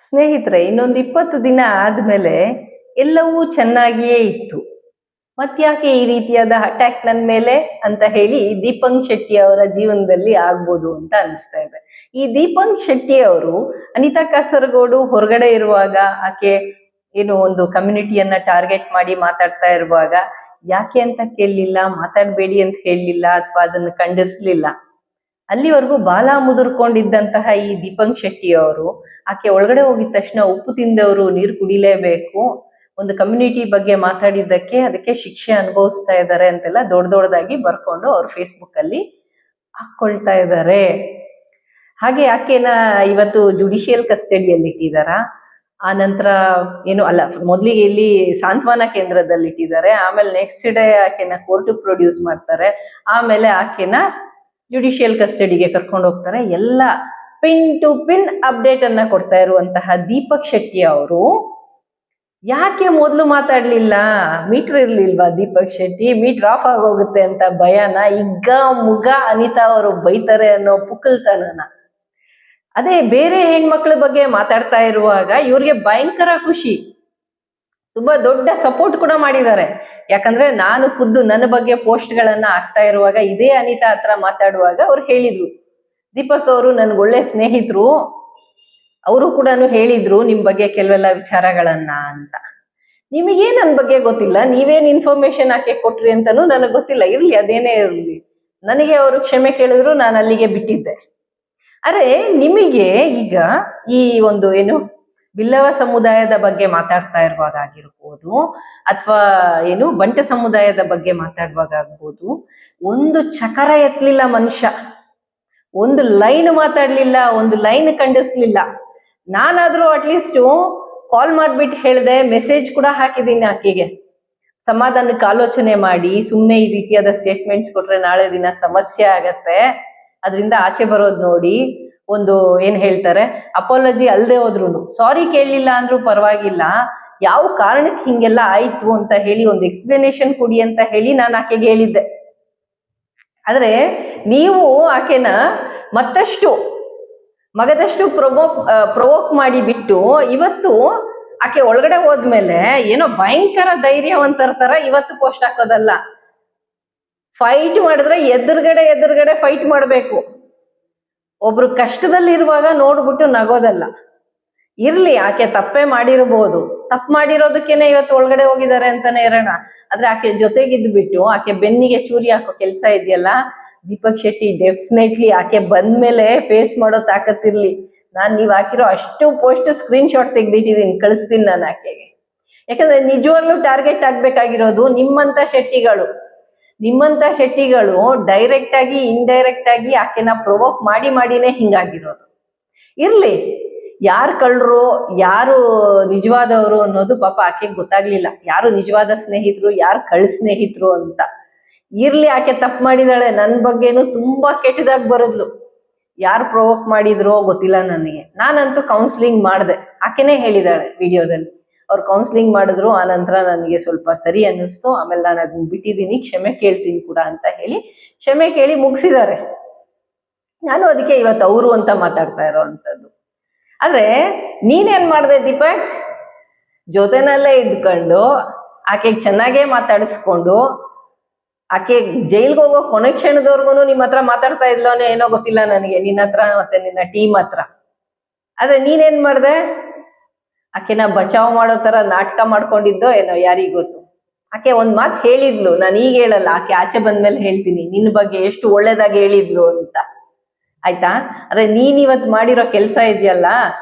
ಸ್ನೇಹಿತರೆ, ಇನ್ನೊಂದು 20 ದಿನ ಆದ್ಮೇಲೆ ಎಲ್ಲವೂ ಚೆನ್ನಾಗಿಯೇ ಇತ್ತು. ಮತ್ಯಾಕೆ ಈ ರೀತಿಯಾದ ಅಟ್ಯಾಕ್ ನನ್ನ ಮೇಲೆ ಅಂತ ಹೇಳಿ ದೀಪಂಕ್ ಶೆಟ್ಟಿ ಅವರ ಜೀವನದಲ್ಲಿ ಆಗ್ಬೋದು ಅಂತ ಅನಿಸ್ತಾ ಇದೆ. ಈ ದೀಪಂಕ್ ಶೆಟ್ಟಿ ಅವರು ಅನಿತಾ ಕಾಸರಗೋಡು ಹೊರಗಡೆ ಇರುವಾಗ, ಆಕೆ ಏನು ಒಂದು ಕಮ್ಯುನಿಟಿಯನ್ನ ಟಾರ್ಗೆಟ್ ಮಾಡಿ ಮಾತಾಡ್ತಾ ಇರುವಾಗ ಯಾಕೆ ಅಂತ ಕೇಳಲಿಲ್ಲ, ಮಾತಾಡ್ಬೇಡಿ ಅಂತ ಹೇಳಲಿಲ್ಲ ಅಥವಾ ಅದನ್ನು ಖಂಡಿಸ್ಲಿಲ್ಲ. ಅಲ್ಲಿವರೆಗೂ ಬಾಲ ಮುದುರ್ಕೊಂಡಿದ್ದಂತಹ ಈ ದೀಪಂಕ್ ಶೆಟ್ಟಿ ಅವರು ಆಕೆ ಒಳಗಡೆ ಹೋಗಿದ ತಕ್ಷಣ ಉಪ್ಪು ತಿಂದವರು ನೀರು ಕುಡಿಲೇಬೇಕು, ಒಂದು ಕಮ್ಯುನಿಟಿ ಬಗ್ಗೆ ಮಾತಾಡಿದ್ದಕ್ಕೆ ಅದಕ್ಕೆ ಶಿಕ್ಷೆ ಅನುಭವಿಸ್ತಾ ಇದ್ದಾರೆ ಅಂತೆಲ್ಲ ದೊಡ್ಡದಾಗಿ ಬರ್ಕೊಂಡು ಅವ್ರು ಫೇಸ್ಬುಕ್ ಅಲ್ಲಿ ಹಾಕೊಳ್ತಾ ಇದ್ದಾರೆ. ಹಾಗೆ ಆಕೆನ ಇವತ್ತು ಜುಡಿಷಿಯಲ್ ಕಸ್ಟಡಿಯಲ್ಲಿ ಇಟ್ಟಿದಾರ. ಆ ನಂತರ ಏನು ಅಲ್ಲ, ಮೊದಲಿಗೆ ಇಲ್ಲಿ ಸಾಂತ್ವನ ಕೇಂದ್ರದಲ್ಲಿ ಇಟ್ಟಿದ್ದಾರೆ, ಆಮೇಲೆ ನೆಕ್ಸ್ಟ್ ಡೇ ಆಕೆನ ಕೋರ್ಟ್ ಪ್ರೊಡ್ಯೂಸ್ ಮಾಡ್ತಾರೆ, ಆಮೇಲೆ ಆಕೆನ ಜುಡಿಷಿಯಲ್ ಕಸ್ಟಡಿಗೆ ಕರ್ಕೊಂಡು ಹೋಗ್ತಾರೆ. ಎಲ್ಲ ಪಿನ್ ಟು ಪಿನ್ ಅಪ್ಡೇಟ್ ಅನ್ನ ಕೊಡ್ತಾ ಇರುವಂತಹ ದೀಪಕ್ ಶೆಟ್ಟಿ ಅವರು ಯಾಕೆ ಮೊದಲು ಮಾತಾಡ್ಲಿಲ್ಲ? ಮೀಟರ್ ಇರ್ಲಿಲ್ವಾ ದೀಪಕ್ ಶೆಟ್ಟಿ? ಮೀಟರ್ ಆಫ್ ಆಗೋಗುತ್ತೆ ಅಂತ ಭಯನ, ಇಗ್ಗ ಮುಗ ಅನಿತಾ ಅವರು ಬೈತಾರೆ ಅನ್ನೋ ಪುಕ್ಕಲ್ತನನ? ಅದೇ ಬೇರೆ ಹೆಣ್ಮಕ್ಳ ಬಗ್ಗೆ ಮಾತಾಡ್ತಾ ಇರುವಾಗ ಇವ್ರಿಗೆ ಭಯಂಕರ ಖುಷಿ, ತುಂಬಾ ದೊಡ್ಡ ಸಪೋರ್ಟ್ ಕೂಡ ಮಾಡಿದ್ದಾರೆ. ಯಾಕಂದ್ರೆ ನಾನು ಖುದ್ದು ನನ್ನ ಬಗ್ಗೆ ಪೋಸ್ಟ್ ಗಳನ್ನ ಹಾಕ್ತಾ ಇರುವಾಗ ಇದೇ ಅನಿತಾ ಹತ್ರ ಮಾತಾಡುವಾಗ ಅವ್ರು ಹೇಳಿದ್ರು, ದೀಪಕ್ ಅವರು ನನ್ಗೆ ಒಳ್ಳೆ ಸ್ನೇಹಿತರು, ಅವರು ಕೂಡ ಹೇಳಿದ್ರು ನಿಮ್ ಬಗ್ಗೆ ಕೆಲವೆಲ್ಲ ವಿಚಾರಗಳನ್ನ ಅಂತ. ನಿಮಗೇ ನನ್ನ ಬಗ್ಗೆ ಗೊತ್ತಿಲ್ಲ, ನೀವೇನ್ ಇನ್ಫಾರ್ಮೇಶನ್ ಹಾಕಿ ಕೊಟ್ರಿ ಅಂತಾನು ನನಗೆ ಗೊತ್ತಿಲ್ಲ. ಇರ್ಲಿ, ಅದೇನೇ ಇರ್ಲಿ, ನನಗೆ ಅವರು ಕ್ಷಮೆ ಕೇಳಿದ್ರು, ನಾನು ಅಲ್ಲಿಗೆ ಬಿಟ್ಟಿದ್ದೆ. ಅರೆ ನಿಮಗೆ ಈಗ ಈ ಒಂದು ಏನು ಬಿಲ್ಲವ ಸಮುದಾಯದ ಬಗ್ಗೆ ಮಾತಾಡ್ತಾ ಇರುವಾಗ ಆಗಿರ್ಬೋದು, ಅಥವಾ ಏನು ಬಂಟ ಸಮುದಾಯದ ಬಗ್ಗೆ ಮಾತಾಡುವಾಗ ಆಗ್ಬೋದು, ಒಂದು ಚಕರ ಎತ್ತಲಿಲ್ಲ ಮನುಷ್ಯ, ಒಂದು ಲೈನ್ ಮಾತಾಡ್ಲಿಲ್ಲ, ಒಂದು ಲೈನ್ ಖಂಡಿಸ್ಲಿಲ್ಲ. ನಾನಾದ್ರೂ ಅಟ್ಲೀಸ್ಟ್ ಕಾಲ್ ಮಾಡ್ಬಿಟ್ಟು ಹೇಳಿದೆ, ಮೆಸೇಜ್ ಕೂಡ ಹಾಕಿದ್ದೀನಿ ಆಕೆಗೆ, ಸಮಾಧಾನಕ್ಕೆ ಆಲೋಚನೆ ಮಾಡಿ, ಸುಮ್ಮನೆ ಈ ರೀತಿಯಾದ ಸ್ಟೇಟ್ಮೆಂಟ್ಸ್ ಕೊಟ್ರೆ ನಾಳೆ ದಿನ ಸಮಸ್ಯೆ ಆಗತ್ತೆ, ಅದರಿಂದ ಆಚೆ ಬರೋದು ನೋಡಿ. ಒಂದು ಏನ್ ಹೇಳ್ತಾರೆ, ಅಪಾಲಜಿ ಅಲ್ಲದೆ ಹೋದ್ರು, ಸಾರಿ ಕೇಳಲಿಲ್ಲ ಅಂದ್ರೂ ಪರವಾಗಿಲ್ಲ, ಯಾವ ಕಾರಣಕ್ಕೆ ಹಿಂಗೆಲ್ಲ ಆಯ್ತು ಅಂತ ಹೇಳಿ ಒಂದು ಎಕ್ಸ್ಪ್ಲನೇಷನ್ ಕೊಡಿ ಅಂತ ಹೇಳಿ ನಾನು ಆಕೆಗೆ ಹೇಳಿದ್ದೆ. ಆದ್ರೆ ನೀವು ಆಕೆನ ಮತ್ತಷ್ಟು ಮಗದಷ್ಟು ಪ್ರೊವೋಕ್ ಮಾಡಿ ಬಿಟ್ಟು ಇವತ್ತು ಆಕೆ ಒಳಗಡೆ ಹೋದ್ಮೇಲೆ ಏನೋ ಭಯಂಕರ ಧೈರ್ಯವಂತರ ತರ ಇವತ್ತು ಪೋಸ್ಟ್ ಹಾಕೋದಲ್ಲ. ಫೈಟ್ ಮಾಡಿದ್ರೆ ಎದುರುಗಡೆ ಫೈಟ್ ಮಾಡ್ಬೇಕು. ಒಬ್ರು ಕಷ್ಟದಲ್ಲಿರುವಾಗ ನೋಡ್ಬಿಟ್ಟು ನಗೋದಲ್ಲ. ಇರ್ಲಿ, ಆಕೆ ತಪ್ಪೇ ಮಾಡಿರ್ಬೋದು, ತಪ್ಪು ಮಾಡಿರೋದಕ್ಕೇನೆ ಇವತ್ತು ಒಳಗಡೆ ಹೋಗಿದ್ದಾರೆ ಅಂತಾನೆ ಇರೋಣ. ಆದ್ರೆ ಆಕೆ ಜೊತೆಗಿದ್ಬಿಟ್ಟು ಆಕೆ ಬೆನ್ನಿಗೆ ಚೂರಿ ಹಾಕೋ ಕೆಲಸ ಇದೆಯಲ್ಲ, ದೀಪಕ್ ಶೆಟ್ಟಿ ಡೆಫಿನೆಟ್ಲಿ ಆಕೆ ಬಂದ್ಮೇಲೆ ಫೇಸ್ ಮಾಡೋ ತಾಕತ್ತಿರ್ಲಿ. ನೀವ್ ಹಾಕಿರೋ ಅಷ್ಟು ಪೋಸ್ಟ್ ಸ್ಕ್ರೀನ್ ಶಾಟ್ ತೆಗ್ದಿಟ್ಟಿದೀನಿ, ಕಳಿಸ್ತೀನಿ ನಾನು ಆಕೆಗೆ. ಯಾಕಂದ್ರೆ ನಿಜವಾಗ್ಲೂ ಟಾರ್ಗೆಟ್ ಆಗ್ಬೇಕಾಗಿರೋದು ನಿಮ್ಮಂತ ಶೆಟ್ಟಿಗಳು ಡೈರೆಕ್ಟ್ ಆಗಿ ಇಂಡೈರೆಕ್ಟ್ ಆಗಿ ಆಕೆನ ಪ್ರೊವೋಕ್ ಮಾಡಿನೇ ಹಿಂಗಾಗಿರೋದು. ಇರ್ಲಿ, ಯಾರು ಕಳ್ಳರು ಯಾರು ನಿಜವಾದವರು ಅನ್ನೋದು ಪಾಪ ಆಕೆಗೆ ಗೊತ್ತಾಗ್ಲಿಲ್ಲ, ಯಾರು ನಿಜವಾದ ಸ್ನೇಹಿತರು ಯಾರು ಕಳ್ಳ ಸ್ನೇಹಿತರು ಅಂತ. ಇರ್ಲಿ, ಆಕೆ ತಪ್ಪು ಮಾಡಿದಾಳೆ, ನನ್ನ ಬಗ್ಗೆನು ತುಂಬಾ ಕೆಟ್ಟದಾಗಿ ಬರದ್ಲು. ಯಾರು ಪ್ರೊವೋಕ್ ಮಾಡಿದ್ರೋ ಗೊತ್ತಿಲ್ಲ ನನಗೆ. ನಾನಂತೂ ಕೌನ್ಸಿಲಿಂಗ್ ಮಾಡಿದೆ, ಆಕೆನೇ ಹೇಳಿದಾಳೆ ವಿಡಿಯೋದಲ್ಲಿ. ಅವ್ರು ಕೌನ್ಸಿಲಿಂಗ್ ಮಾಡಿದ್ರು, ಆ ನಂತರ ನನಗೆ ಸ್ವಲ್ಪ ಸರಿ ಅನ್ನಿಸ್ತು, ಆಮೇಲೆ ನಾನು ಅದನ್ನ ಬಿಟ್ಟಿದ್ದೀನಿ, ಕ್ಷಮೆ ಕೇಳ್ತೀನಿ ಕೂಡ ಅಂತ ಹೇಳಿ ಕ್ಷಮೆ ಕೇಳಿ ಮುಗಿಸಿದ್ದಾರೆ. ನಾನು ಅದಕ್ಕೆ ಇವತ್ತು ಅವರು ಅಂತ ಮಾತಾಡ್ತಾ ಇರೋ ಅಂಥದ್ದು. ಆದ್ರೆ ನೀನೇನ್ ಮಾಡಿದೆ ದೀಪಕ್? ಜೊತೆನಲ್ಲೇ ಇದ್ಕೊಂಡು ಆಕೆಗೆ ಚೆನ್ನಾಗೇ ಮಾತಾಡಿಸ್ಕೊಂಡು, ಆಕೆ ಜೈಲ್ಗೆ ಹೋಗೋ ಕೊನೆ ಕ್ಷಣದವರೆಗೂ ನಿಮ್ಮ ಹತ್ರ ಮಾತಾಡ್ತಾ ಇದ್ಲೋನೆ ಏನೋ ಗೊತ್ತಿಲ್ಲ ನನಗೆ, ನಿನ್ನ ಹತ್ರ ಮತ್ತೆ ನಿನ್ನ ಟೀಮ್ ಹತ್ರ. ಆದ್ರೆ ನೀನೇನ್ ಮಾಡ್ದೆ? ಆಕೆನ ಬಚಾವ್ ಮಾಡೋ ತರ ನಾಟಕ ಮಾಡ್ಕೊಂಡಿದ್ದೋ ಏನೋ, ಯಾರಿಗ್ ಗೊತ್ತು. ಆಕೆ ಒಂದ್ ಮಾತು ಹೇಳಿದ್ಲು, ನಾನು ಈಗ ಹೇಳಲ್ಲ, ಆಕೆ ಆಚೆ ಬಂದ್ಮೇಲೆ ಹೇಳ್ತೀನಿ ನಿನ್ನ ಬಗ್ಗೆ ಎಷ್ಟು ಒಳ್ಳೇದಾಗಿ ಹೇಳಿದ್ಲು ಅಂತ, ಆಯ್ತಾ? ಆದ್ರೆ ನೀನ್ ಇವತ್ತು ಮಾಡಿರೋ ಕೆಲ್ಸ ಇದೆಯಲ್ಲ,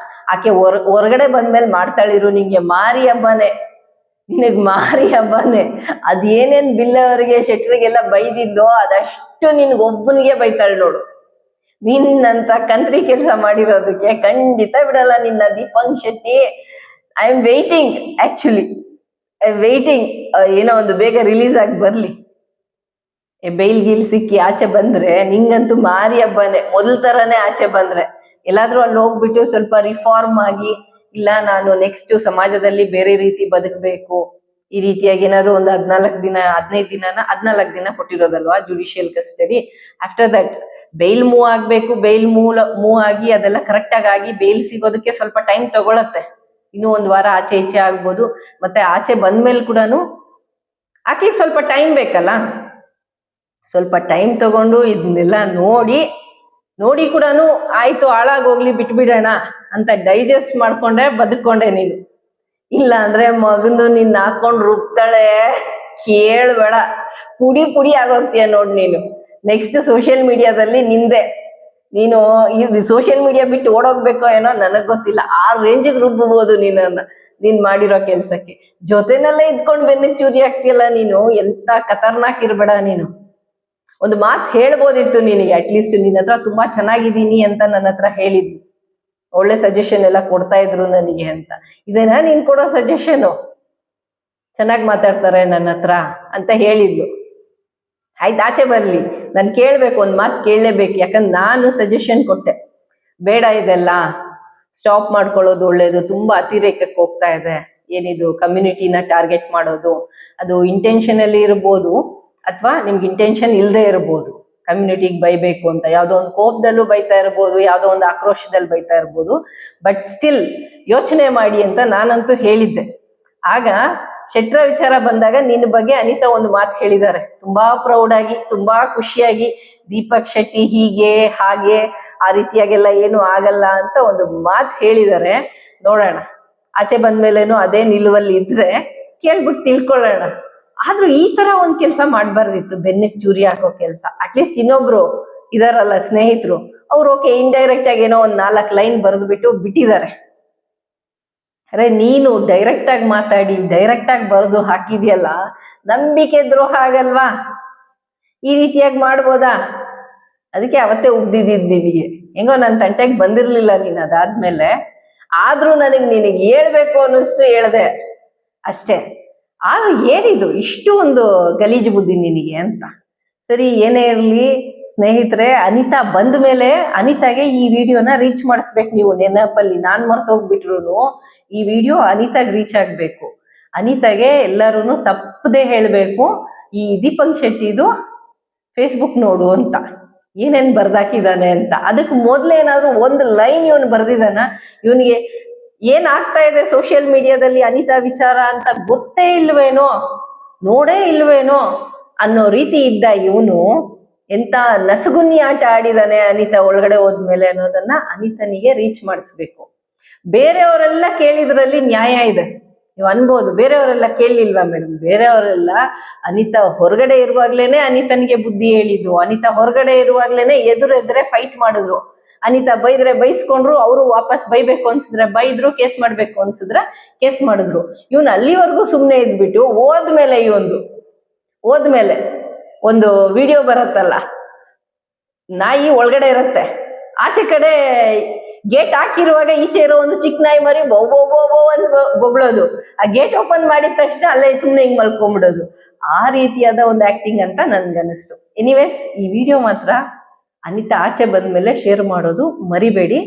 ಆಕೆ ಹೊರಗಡೆ ಬಂದ್ಮೇಲೆ ಮಾಡ್ತಾಳಿರು, ನಿಂಗೆ ಮಾರಿ ಹಬ್ಬನೇ, ನಿನಗ್ ಮಾರಿ ಹಬ್ಬನೇ. ಅದೇನೇನ್ ಬಿಲ್ಲವರಿಗೆ ಶೆಟ್ರಿಗೆಲ್ಲ ಬೈದಿದ್ಲೋ ಅದಷ್ಟು ನಿನ್ಗೊಬ್ಬನಿಗೆ ಬೈತಾಳೆ ನೋಡು. ನಿನ್ನಂತ ಕಂತ್ರಿ ಕೆಲಸ ಮಾಡಿರೋದಕ್ಕೆ ಖಂಡಿತ ಬಿಡಲ್ಲ ನಿನ್ನ ದೀಪಂಕ್ ಶೆಟ್ಟಿ. ಐ ಆಮ್ ವೇಟಿಂಗ್, ಏನೋ ಒಂದು ಬೇಗ ರಿಲೀಸ್ ಆಗಿ ಬರ್ಲಿ, ಬೈಲ್ ಗೀಲ್ ಸಿಕ್ಕಿ ಆಚೆ ಬಂದ್ರೆ ನಿಂಗಂತೂ ಮಾರಿ ಹಬ್ಬನೇ. ಮೊದಲ ತರನೇ ಆಚೆ ಬಂದ್ರೆ ಎಲ್ಲಾದ್ರೂ ಅಲ್ಲಿ ಹೋಗ್ಬಿಟ್ಟು ಸ್ವಲ್ಪ ರಿಫಾರ್ಮ್ ಆಗಿ, ಇಲ್ಲ ನಾನು ನೆಕ್ಸ್ಟ್ ಸಮಾಜದಲ್ಲಿ ಬೇರೆ ರೀತಿ ಬದುಕಬೇಕು, ಈ ರೀತಿಯಾಗಿ ಏನಾದ್ರು ಒಂದು 15 ದಿನ ಕೊಟ್ಟಿರೋದಲ್ವಾ judicial custody. After that bail move ಆಗ್ಬೇಕು, ಬೇಲ್ ಮೂವ್ ಆಗಿ ಅದೆಲ್ಲ ಕರೆಕ್ಟ್ ಆಗಿ ಬೇಲ್ ಸಿಗೋದಕ್ಕೆ ಸ್ವಲ್ಪ ಟೈಮ್ ತಗೊಳತ್ತೆ. ಇನ್ನೂ 1 ವಾರ ಆಚೆ ಈಚೆ ಆಗ್ಬೋದು. ಮತ್ತೆ ಆಚೆ ಬಂದ್ಮೇಲೆ ಕೂಡ ಆಕೆಗೆ ಸ್ವಲ್ಪ ಟೈಮ್ ಬೇಕಲ್ಲ, ಸ್ವಲ್ಪ ಟೈಮ್ ತಗೊಂಡು ಇದನ್ನೆಲ್ಲ ನೋಡಿ ಕೂಡ ಆಯ್ತು ಹಾಳಾಗೋಗ್ಲಿ ಬಿಟ್ಬಿಡೋಣ ಅಂತ ಡೈಜೆಸ್ಟ್ ಮಾಡ್ಕೊಂಡೆ ಬದುಕೊಂಡೆ ನೀನು. ಇಲ್ಲ ಅಂದ್ರೆ ಮಗಂದು ನಿನ್ನ ಹಾಕೊಂಡು ರುಬ್ತಾಳೆ, ಕೇಳ್ಬೇಡ, ಪುಡಿ ಆಗೋಗ್ತೀಯ ನೋಡ್ ನೀನು. ನೆಕ್ಸ್ಟ್ ಸೋಷಿಯಲ್ ಮೀಡಿಯಾದಲ್ಲಿ ನಿಂದೆ. ನೀನು ಈ ಸೋಷಿಯಲ್ ಮೀಡಿಯಾ ಬಿಟ್ಟು ಓಡೋಗ್ಬೇಕೋ ಏನೋ ನನಗ್ ಗೊತ್ತಿಲ್ಲ, ಆ ರೇಂಜಿಗೆ ರುಬ್ಬಬಹುದು ನೀನ್ ಮಾಡಿರೋ ಕೆಲ್ಸಕ್ಕೆ. ಜೊತೆನಲ್ಲೇ ಇದ್ಕೊಂಡು ಬೆನ್ನಿಗೆ ಚೂರಿ ಆಗ್ತಿಯಲ್ಲ ನೀನು, ಎಂತ ಖತರ್ನಾಕ್ ಇರ್ಬೇಡ ನೀನು. ಒಂದು ಮಾತು ಹೇಳ್ಬೋದಿತ್ತು ನಿನಗೆ, ಅಟ್ಲೀಸ್ಟ್ ನಿನ್ನ ಹತ್ರ ತುಂಬಾ ಚೆನ್ನಾಗಿದ್ದೀನಿ ಅಂತ ನನ್ನ ಹತ್ರ ಹೇಳಿದ್ವಿ, ಒಳ್ಳೆ ಸಜೆಷನ್ ಎಲ್ಲ ಕೊಡ್ತಾ ಇದ್ರು ನನಗೆ ಅಂತ. ಇದೇನಾ ನೀನ್ ಕೊಡೋ ಸಜೆಷನು? ಚೆನ್ನಾಗಿ ಮಾತಾಡ್ತಾರೆ ನನ್ನ ಹತ್ರ ಅಂತ ಹೇಳಿದ್ಲು. ಆಯ್ತು, ಆಚೆ ಬರ್ಲಿ, ನಾನು ಕೇಳ್ಬೇಕು, ಒಂದ್ ಮಾತು ಕೇಳಲೇಬೇಕು. ಯಾಕಂದ್ರೆ ನಾನು ಸಜೆಷನ್ ಕೊಟ್ಟೆ, ಬೇಡ ಇದೆಲ್ಲ ಸ್ಟಾಪ್ ಮಾಡ್ಕೊಳ್ಳೋದು ಒಳ್ಳೇದು, ತುಂಬಾ ಅತಿರೇಕಕ್ಕೆ ಹೋಗ್ತಾ ಇದೆ. ಏನಿದು ಕಮ್ಯುನಿಟಿನ ಟಾರ್ಗೆಟ್ ಮಾಡೋದು, ಅದು ಇಂಟೆನ್ಷನಲ್ಲಿ ಇರ್ಬೋದು ಅಥವಾ ನಿಮ್ಗೆ ಇಂಟೆನ್ಷನ್ ಇಲ್ಲದೆ ಇರ್ಬೋದು. ಕಮ್ಯುನಿಟಿಗೆ ಬೈಬೇಕು ಅಂತ ಯಾವುದೋ ಒಂದು ಕೋಪದಲ್ಲೂ ಬೈತಾ ಇರ್ಬೋದು, ಯಾವುದೋ ಒಂದು ಆಕ್ರೋಶದಲ್ಲಿ ಬೈತಾ ಇರ್ಬೋದು. ಬಟ್ ಸ್ಟಿಲ್ ಯೋಚನೆ ಮಾಡಿ ಅಂತ ನಾನಂತೂ ಹೇಳಿದ್ದೆ. ಆಗ ಶೆಟ್ರ ವಿಚಾರ ಬಂದಾಗ ನಿನ್ನ ಬಗ್ಗೆ ಅನಿತಾ ಒಂದು ಮಾತು ಹೇಳಿದ್ದಾರೆ, ತುಂಬಾ ಪ್ರೌಡ್ ಆಗಿ, ತುಂಬಾ ಖುಷಿಯಾಗಿ. ದೀಪಕ್ ಶೆಟ್ಟಿ ಹೀಗೆ ಹಾಗೆ ಆ ರೀತಿಯಾಗೆಲ್ಲ ಏನು ಆಗಲ್ಲ ಅಂತ ಒಂದು ಮಾತು ಹೇಳಿದ್ದಾರೆ. ನೋಡೋಣ, ಆಚೆ ಬಂದ್ಮೇಲೇನು ಅದೇ ನಿಲುವಲ್ಲಿ ಇದ್ರೆ ಕೇಳ್ಬಿಟ್ಟು ತಿಳ್ಕೊಳ್ಳೋಣ. ಆದ್ರೂ ಈ ತರ ಒಂದ್ ಕೆಲ್ಸ ಮಾಡ್ಬಾರ್ದಿತ್ತು, ಬೆನ್ನಿಗೆ ಚೂರಿ ಹಾಕೋ ಕೆಲ್ಸ. ಅಟ್ಲೀಸ್ಟ್ ಇನ್ನೊಬ್ರು ಇದಾರಲ್ಲ ಸ್ನೇಹಿತರು, ಅವ್ರು ಓಕೆ ಇಂಡೈರೆಕ್ಟ್ ಆಗಿ ಏನೋ ಒಂದ್ 4 ಲೈನ್ ಬರೆದು ಬಿಟ್ಟಿದ್ದಾರೆ. ಅರೆ ನೀನು ಡೈರೆಕ್ಟ್ ಆಗಿ ಮಾತಾಡಿ ಡೈರೆಕ್ಟ್ ಆಗಿ ಬರೆದು ಹಾಕಿದ್ಯಲ್ಲ, ನಂಬಿಕೆ ದ್ರೋಹ ಆಗಲ್ವಾ? ಈ ರೀತಿಯಾಗಿ ಮಾಡ್ಬೋದಾ? ಅದಕ್ಕೆ ಅವತ್ತೇ ಉಗ್ದಿದ್ದಿದ್ ನಿನಗೆ. ಹೆಂಗೋ ನನ್ನ ತಂಟೆಗೆ ಬಂದಿರ್ಲಿಲ್ಲ ನೀನ್ ಅದಾದ್ಮೇಲೆ. ಆದ್ರೂ ನಿನಗೆ ಹೇಳ್ಬೇಕು ಅನ್ನಿಸ್ತು, ಹೇಳ್ದೆ ಅಷ್ಟೇ. ಆದ್ರೂ ಏನಿದು ಇಷ್ಟು ಒಂದು ಗಲೀಜು ಬುದ್ಧಿ ನಿನಗೆ ಅಂತ. ಸರಿ, ಏನೇ ಇರ್ಲಿ ಸ್ನೇಹಿತರೆ, ಅನಿತಾ ಬಂದ ಮೇಲೆ ಅನಿತಾಗೆ ಈ ವಿಡಿಯೋನ ರೀಚ್ ಮಾಡಿಸ್ಬೇಕು ನೀವು. ನೆನಪಲ್ಲಿ ನಾನ್ ಮರ್ತೋಗ್ಬಿಟ್ರು ಈ ವಿಡಿಯೋ ಅನಿತಾಗ್ ರೀಚ್ ಆಗ್ಬೇಕು. ಅನಿತಾಗೆ ಎಲ್ಲರೂ ತಪ್ಪದೆ ಹೇಳ್ಬೇಕು, ಈ ದೀಪಕ್ ಶೆಟ್ಟಿದು ಫೇಸ್ಬುಕ್ ನೋಡು ಅಂತ, ಏನೇನ್ ಬರ್ದಾಕಿದಾನೆ ಅಂತ. ಅದಕ್ಕೆ ಮೊದ್ಲೇನಾದ್ರು ಒಂದು ಲೈನ್ ಇವನು ಬರ್ದಿದಾನ? ಇವನಿಗೆ ಏನ್ ಆಗ್ತಾ ಇದೆ ಸೋಷಿಯಲ್ ಮೀಡಿಯಾದಲ್ಲಿ ಅನಿತಾ ವಿಚಾರ ಅಂತ ಗೊತ್ತೇ ಇಲ್ವೇನೋ, ನೋಡೇ ಇಲ್ವೇನೋ ಅನ್ನೋ ರೀತಿ ಇದ್ದ ಇವನು ಎಂತ ನಸುಗುನ್ನಿ ಆಟ ಆಡಿದಾನೆ ಅನಿತಾ ಒಳಗಡೆ ಹೋದ್ಮೇಲೆ ಅನ್ನೋದನ್ನ ಅನಿತನಿಗೆ ರೀಚ್ ಮಾಡಿಸ್ಬೇಕು. ಬೇರೆಯವರೆಲ್ಲ ಕೇಳಿದ್ರಲ್ಲಿ ನ್ಯಾಯ ಇದೆ, ನೀವು ಅನ್ಬೋದು. ಬೇರೆಯವರೆಲ್ಲ ಕೇಳಲಿಲ್ವಾ ಮೇಡಮ್? ಬೇರೆಯವರೆಲ್ಲ ಅನಿತಾ ಹೊರಗಡೆ ಇರುವಾಗ್ಲೇನೆ ಅನಿತನಿಗೆ ಬುದ್ಧಿ ಹೇಳಿದ್ದು, ಅನಿತಾ ಹೊರಗಡೆ ಇರುವಾಗ್ಲೇನೆ ಎದುರೆದ್ರೆ ಫೈಟ್ ಮಾಡಿದ್ರು. ಅನಿತಾ ಬೈದ್ರೆ ಬೈಸ್ಕೊಂಡ್ರು, ಅವರು ವಾಪಸ್ ಬೈಬೇಕು ಅನ್ಸಿದ್ರೆ ಬೈದ್ರು, ಕೇಸ್ ಮಾಡ್ಬೇಕು ಅನ್ಸಿದ್ರೆ ಕೇಸ್ ಮಾಡಿದ್ರು. ಇವನ್ ಅಲ್ಲಿವರೆಗೂ ಸುಮ್ನೆ ಇದ್ಬಿಟ್ಟು ಹೋದ್ಮೇಲೆ ಒಂದು ವಿಡಿಯೋ ಬರತ್ತಲ್ಲ, ನಾಯಿ ಒಳಗಡೆ ಇರತ್ತೆ, ಆಚೆ ಕಡೆ ಗೇಟ್ ಹಾಕಿರುವಾಗ ಈಚೆ ಇರೋ ಒಂದು ಚಿಕ್ಕ ನಾಯಿ ಮರಿ ಬೋ ಬೋ ಬೋ ಬೋ ಅಂತ ಬೊಗಳೋದು, ಆ ಗೇಟ್ ಓಪನ್ ಮಾಡಿದ ತಕ್ಷಣ ಅಲ್ಲೇ ಸುಮ್ನೆ ಹಿಂಗ್ ಮಲ್ಕೊಂಡ್ಬಿಡೋದು. ಆ ರೀತಿಯಾದ ಒಂದು ಆಕ್ಟಿಂಗ್ ಅಂತ ನನ್ಗನ್ನಿಸ್ತು. ಎನಿವೇಸ್, ಈ ವಿಡಿಯೋ ಮಾತ್ರ ಅನಿತಾ ಆಚೆ ಬಂದ್ಮೇಲೆ ಶೇರ್ ಮಾಡೋದು ಮರಿಬೇಡಿ.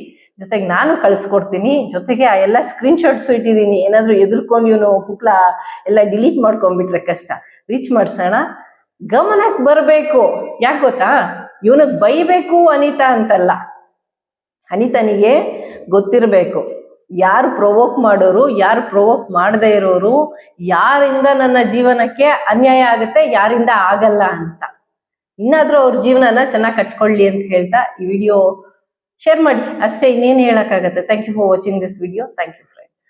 ಜೊತೆಗೆ ನಾನು ಕಳಿಸ್ಕೊಡ್ತೀನಿ, ಜೊತೆಗೆ ಆ ಎಲ್ಲ ಸ್ಕ್ರೀನ್ ಶಾಟ್ಸ್ ಇಟ್ಟಿದ್ದೀನಿ. ಏನಾದ್ರು ಎದುರ್ಕೊಂಡು ಇವನು ಪುಕ್ಲ ಎಲ್ಲ ಡಿಲೀಟ್ ಮಾಡ್ಕೊಂಡ್ಬಿಟ್ರೆ ಕಷ್ಟ. ರೀಚ್ ಮಾಡ್ಸೋಣ, ಗಮನಕ್ಕೆ ಬರಬೇಕು. ಯಾಕೆ ಗೊತ್ತಾ, ಇವನಿಗೆ ಬೈಬೇಕು ಅನಿತಾ ಅಂತಲ್ಲ, ಅನಿತನಿಗೆ ಗೊತ್ತಿರಬೇಕು ಯಾರು ಪ್ರೊವೋಕ್ ಮಾಡೋರು, ಯಾರು ಪ್ರೊವೋಕ್ ಮಾಡದೇ ಇರೋರು, ಯಾರಿಂದ ನನ್ನ ಜೀವನಕ್ಕೆ ಅನ್ಯಾಯ ಆಗುತ್ತೆ, ಯಾರಿಂದ ಆಗಲ್ಲ ಅಂತ. ಇನ್ನಾದ್ರೂ ಅವ್ರ ಜೀವನನ ಚೆನ್ನಾಗಿ ಕಟ್ಕೊಳ್ಳಿ ಅಂತ ಹೇಳ್ತಾ ಈ ವಿಡಿಯೋ ಶೇರ್ ಮಾಡಿ ಅಷ್ಟೇ, ಇನ್ನೇನು ಹೇಳಕ್ಕಾಗತ್ತೆ. Thank you for watching this video. Thank you friends.